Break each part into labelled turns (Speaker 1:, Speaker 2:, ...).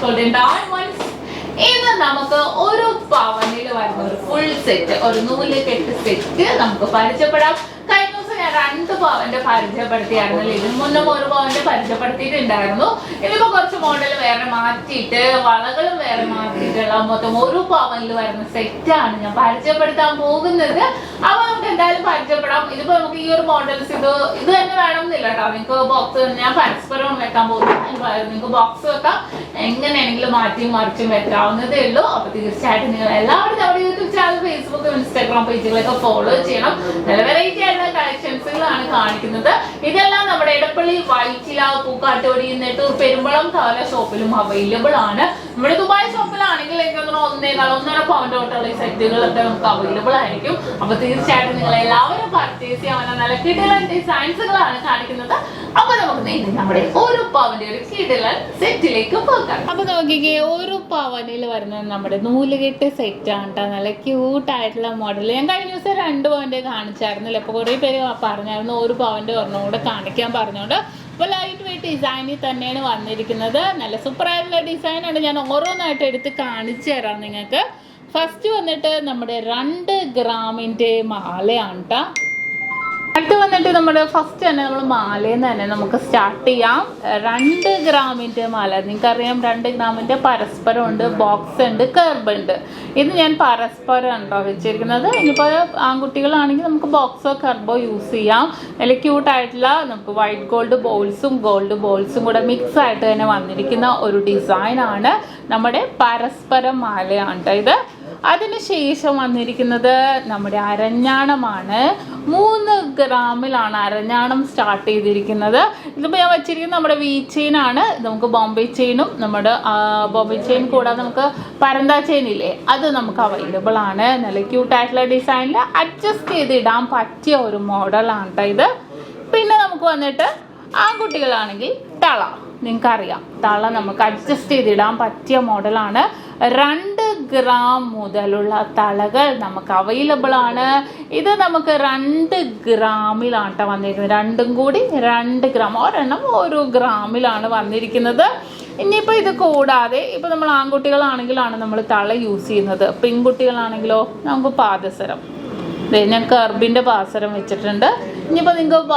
Speaker 1: golden diamonds. ഇന്ന് നമുക്ക് ഒരു പവനിൽ വരുന്ന ഒരു ഫുൾ സെറ്റ്, ഒരു നൂല് കെട്ട് സെറ്റ് നമുക്ക് പരിചയപ്പെടാം. കഴിഞ്ഞ ദിവസം ഞാൻ 2 പവന്റെ പരിചയപ്പെടുത്തിയായിരുന്നല്ലോ. ഇതിന് മുന്നേ 1 പവന്റെ പരിചയപ്പെടുത്തിയിട്ടുണ്ടായിരുന്നു. ഇതിപ്പോ കുറച്ച് മോഡൽ വേറെ മാറ്റിയിട്ട് വളകളും വേറെ മാറ്റിയിട്ടുള്ള മൊത്തം 1 പവനിൽ വരുന്ന സെറ്റാണ് ഞാൻ പരിചയപ്പെടുത്താൻ പോകുന്നത്. അപ്പൊ നമുക്ക് എന്തായാലും പരിചയപ്പെടാം. ഇതിപ്പോ നമുക്ക് ഈ ഒരു മോഡൽസ് ഇത് തന്നെ വേണമെന്നില്ല കേട്ടോ. നിങ്ങൾക്ക് ബോക്സ് ഞാൻ പരസ്പരം വെക്കാൻ പോകുന്നു. നിങ്ങൾക്ക് ബോക്സ് വെക്കാം, എങ്ങനെയാണെങ്കിലും മാറ്റിയും മറിച്ചും വെക്കാവുന്നതേ ഉള്ളൂ. അപ്പൊ തീർച്ചയായിട്ടും നിങ്ങൾ എല്ലാവരും നമ്മുടെ യൂട്യൂബ് ചാനൽ, ഫേസ്ബുക്ക്, ഇൻസ്റ്റാഗ്രാം പേജുകളൊക്കെ ഫോളോ ചെയ്യണം. നല്ല വെറൈറ്റി ആയിട്ടുള്ള കളക്ഷൻസുകളാണ് കാണിക്കുന്നത്. ഇതെല്ലാം നമ്മുടെ ഇടപ്പള്ളി, വൈറ്റില, പൂക്കാട്ടോടി, നെട്ടൂർ, പെരുമ്പളം, കവലയ ഷോപ്പിലും അവൈലബിൾ ആണ്. നമ്മുടെ ദുബായ് ഷോപ്പിലാണെങ്കിൽ എനിക്ക് 1.5 പവന്റെ തൊട്ടുള്ള ഈ സെറ്റുകളൊക്കെ നമുക്ക് അവൈലബിൾ ആയിരിക്കും. അപ്പൊ തീർച്ചയായിട്ടും നിങ്ങൾ എല്ലാവരും പർച്ചേസ് ചെയ്യാവുന്ന നല്ല കിടിലൻ ഡിസൈൻസുകളാണ് കാണിക്കുന്നത്. അപ്പൊ നമുക്ക് നമ്മുടെ 1 പവന്റെ ഒരു കിടിലൻ സെറ്റിലേക്ക് പോകാം. അപ്പൊ നോക്കിക്കേ, 1 പവനിൽ വരുന്ന നമ്മുടെ നൂലുകെട്ട് സെറ്റ് ആണ് കേട്ടോ. നല്ല ക്യൂട്ട് ആയിട്ടുള്ള മോഡൽ. ഞാൻ കഴിഞ്ഞ ദിവസം 2 പവന്റെ കാണിച്ചായിരുന്നല്ലോ. അപ്പൊ കുറെ പേര് പറഞ്ഞായിരുന്നു 1 പവന്റെ ഒരെണ്ണം കൂടെ കാണിക്കാൻ പറഞ്ഞോണ്ട്. അപ്പോൾ ലൈറ്റ് വെയിറ്റ് ഡിസൈനിൽ തന്നെയാണ് വന്നിരിക്കുന്നത്. നല്ല സൂപ്പറായിട്ടുള്ള ഡിസൈനാണ്. ഞാൻ ഓരോന്നായിട്ട് എടുത്ത് കാണിച്ചു തരാം നിങ്ങൾക്ക്. ഫസ്റ്റ് വന്നിട്ട് നമ്മുടെ 2 ഗ്രാമിൻ്റെ മാലയാണ് കേട്ടോ. അടുത്ത് വന്നിട്ട് നമ്മുടെ ഫസ്റ്റ് തന്നെ നമ്മൾ മാലയിൽ നിന്ന് തന്നെ നമുക്ക് സ്റ്റാർട്ട് ചെയ്യാം. 2 ഗ്രാമിൻ്റെ മാല. നിങ്ങൾക്കറിയാം 2 ഗ്രാമിൻ്റെ പരസ്പരം ഉണ്ട്, ബോക്സ് ഉണ്ട്, കർബ് ഉണ്ട്. ഇത് ഞാൻ പരസ്പരം ഉണ്ടോ വെച്ചിരിക്കുന്നത്. ഇനിയിപ്പോൾ ആൺകുട്ടികളാണെങ്കിൽ നമുക്ക് ബോക്സോ കർബോ യൂസ് ചെയ്യാം. നല്ല ക്യൂട്ടായിട്ടുള്ള നമുക്ക് വൈറ്റ് ഗോൾഡ് ബോൾസും ഗോൾഡ് ബോൾസും കൂടെ മിക്സ് ആയിട്ട് തന്നെ വന്നിരിക്കുന്ന ഒരു ഡിസൈനാണ് നമ്മുടെ പരസ്പരം മാലയാണ് കേട്ടോ ഇത്. അതിനുശേഷം വന്നിരിക്കുന്നത് നമ്മുടെ അരഞ്ഞാണമാണ്. 3 ഗ്രാമിലാണ് അരഞ്ഞാണം സ്റ്റാർട്ട് ചെയ്തിരിക്കുന്നത്. ഇതിപ്പോൾ ഞാൻ വെച്ചിരിക്കുന്നത് നമ്മുടെ വി ചെയിൻ ആണ്. നമുക്ക് ബോംബെ ചെയിനും നമ്മുടെ ബോംബെ ചെയിൻ കൂടാതെ നമുക്ക് പരന്ത ചെയിൻ ഇല്ലേ, അത് നമുക്ക് അവൈലബിൾ ആണ്. നല്ല ക്യൂട്ടായിട്ടുള്ള ഡിസൈനിൽ അഡ്ജസ്റ്റ് ചെയ്ത് ഇടാൻ പറ്റിയ ഒരു മോഡലാണ് കേട്ടോ ഇത്. പിന്നെ നമുക്ക് വന്നിട്ട് ആൺകുട്ടികളാണെങ്കിൽ തള. നിങ്ങൾക്കറിയാം തള നമുക്ക് അഡ്ജസ്റ്റ് ചെയ്തിടാൻ പറ്റിയ മോഡലാണ്. 2 ഗ്രാം മുതലുള്ള തളകൾ നമുക്ക് അവൈലബിൾ ആണ്. ഇത് നമുക്ക് 2 ഗ്രാമിലാണ് കേട്ടോ വന്നിരിക്കുന്നത്. രണ്ടും കൂടി 2 ഗ്രാം, ഒരെണ്ണം 1 ഗ്രാമിലാണ് വന്നിരിക്കുന്നത്. ഇനിയിപ്പോൾ ഇത് കൂടാതെ ഇപ്പോൾ നമ്മൾ ആൺകുട്ടികളാണെങ്കിലാണ് നമ്മൾ തള യൂസ് ചെയ്യുന്നത്. പെൺകുട്ടികളാണെങ്കിലോ നമുക്ക് പാദസരം. ഞാൻ കർബിൻ്റെ പാദസരം വെച്ചിട്ടുണ്ട്. ഇനിയിപ്പോൾ നിങ്ങൾക്ക്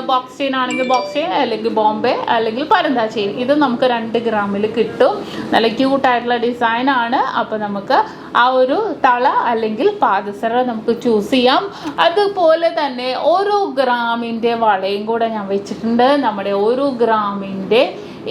Speaker 1: ബോക്സ് ചെയിൻ ആണെങ്കിൽ ബോക്സ് ചെയിൻ, അല്ലെങ്കിൽ ബോംബെ, അല്ലെങ്കിൽ പരന്ത ചെയിൻ, ഇത് നമുക്ക് 2 ഗ്രാമിൽ കിട്ടും. നല്ല ക്യൂട്ടായിട്ടുള്ള ഡിസൈനാണ്. അപ്പോൾ നമുക്ക് ആ ഒരു തള അല്ലെങ്കിൽ പാദസരം നമുക്ക് ചൂസ് ചെയ്യാം. അതുപോലെ തന്നെ 1 ഗ്രാമിൻ്റെ വളയും കൂടെ ഞാൻ വെച്ചിട്ടുണ്ട്. നമ്മുടെ 1 ഗ്രാമിൻ്റെ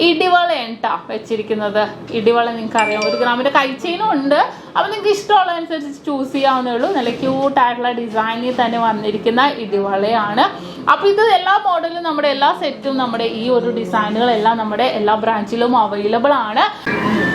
Speaker 1: ഇടിവളയാണ് കേട്ടോ വെച്ചിരിക്കുന്നത്. ഇടിവള നിങ്ങൾക്കറിയാം 1 ഗ്രാമിൻ്റെ കൈച്ചെയിനും ഉണ്ട്. അപ്പോൾ നിങ്ങൾക്ക് ഇഷ്ടമുള്ളതനുസരിച്ച് ചൂസ് ചെയ്യാവുന്നേ ഉള്ളൂ. നല്ല ക്യൂട്ടായിട്ടുള്ള ഡിസൈനിൽ തന്നെ വന്നിരിക്കുന്ന ഇടിവളയാണ്. അപ്പോൾ ഇത് എല്ലാ മോഡലും നമ്മുടെ എല്ലാ സെറ്റും നമ്മുടെ ഈ ഒരു ഡിസൈനുകളെല്ലാം നമ്മുടെ എല്ലാ ബ്രാഞ്ചിലും അവൈലബിൾ ആണ്.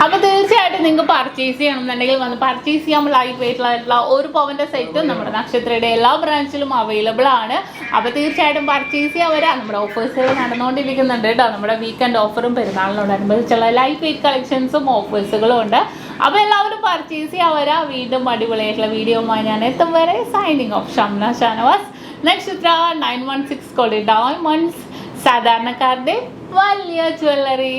Speaker 1: അപ്പോൾ തീർച്ചയായിട്ടും നിങ്ങൾക്ക് പർച്ചേസ് ചെയ്യണമെന്നുണ്ടെങ്കിൽ വന്ന് പർച്ചേസ് ചെയ്യാൻ ലൈറ്റ് വെയിറ്റിലായിട്ടുള്ള 1 പവന്റെ സെറ്റും നമ്മുടെ നക്ഷത്രയുടെ എല്ലാ ബ്രാഞ്ചിലും അവൈലബിൾ ആണ്. അപ്പോൾ തീർച്ചയായിട്ടും പർച്ചേസ് ചെയ്യാൻ വരാം. നമ്മുടെ ഓഫേഴ്സുകൾ നടന്നുകൊണ്ടിരിക്കുന്നുണ്ട് കേട്ടോ. നമ്മുടെ വീക്കെൻഡ് ഓഫറും പെരുന്നാളിനോടനുബന്ധിച്ചുള്ള ലൈറ്റ് വെയിറ്റ് കളക്ഷൻസും ഓഫേഴ്സുകളും ഉണ്ട്. അപ്പോൾ എല്ലാവരും പർച്ചേസ് ചെയ്യാൻ വരാം. വീണ്ടും അടിപൊളിയായിട്ടുള്ള വീഡിയോയുമായി ഞാൻ എത്തും വരെ സൈനിങ് ഓഫ് ഷംന ഷാനവാസ്. നക്ഷത്ര 916 കോടി ഡയമണ്ട്സ്, സാധാരണക്കാരുടെ വലിയ ജ്വല്ലറി.